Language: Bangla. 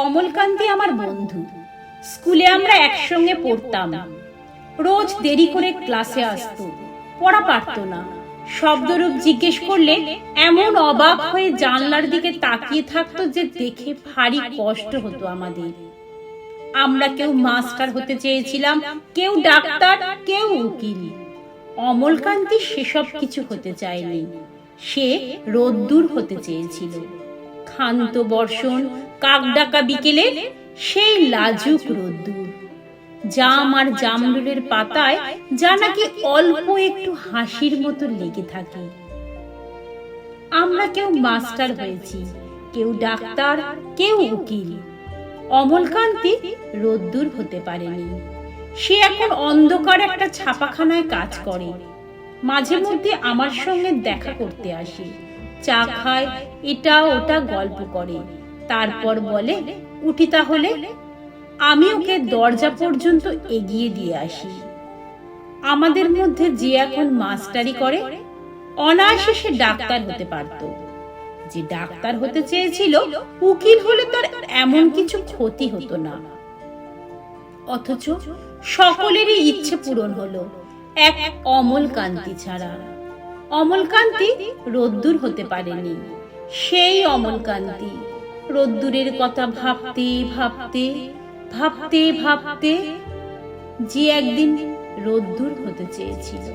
অমলকান্তি আমার বন্ধু। স্কুলে আমরা একসঙ্গে পড়তাম। রোজ দেরি করে ক্লাসে আসতো, পড়া পারতো না। শব্দরূপ জিজ্ঞেস করলে এমন অবাক হয়ে জানলার দিকে তাকিয়ে থাকতো যে দেখে ভারী কষ্ট হতো আমাদের। আমরা কেউ মাস্টার হতে চেয়েছিলাম, কেউ ডাক্তার, কেউ উকিল। অমলকান্তি সেসব কিছু হতে চায়নি। সে রোদ্দুর হতে চেয়েছিল। ক্ষান্ত বর্ষণ, কাকডাকা বিকেলে সেই লাজুক রোদ্দুর, জাম আর জামরুলের পাতায় যা নাকি অল্প একটু হাসির মতো লেগে থাকে। আমরা কেউ মাস্টার হয়েছি, কেউ ডাক্তার, কেউ উকিল। অমলকান্তি রোদ্দুর হতে পারেনি। সে এখন অন্ধকার একটা ছাপাখানায় কাজ করে। মাঝে মধ্যে আমার সঙ্গে দেখা করতে আসে, চা খায়, এটা ওটা গল্প করে, তারপর বলে উঠি তাহলে। আমি ওকে দরজা পর্যন্ত এগিয়ে দিয়ে আসি। আমাদের মধ্যে যে এখন মাস্টারি করে, অনায়াসে সে ডাক্তার হতে পারত। যে ডাক্তার হতে চেয়েছিল, উকিল হলে তার এমন কিছু ক্ষতি হতো না। অথচ সকলেরই ইচ্ছে পূরণ হলো, এক অমলকান্তি ছাড়া। অমলকান্তি রোদ্দুর হতে পারেনি। সেই অমলকান্তি রোদ্দুরের কথা ভাবতে ভাবতে ভাবতে ভাবতে যে একদিন রোদ্দুর হতে চেয়েছিল।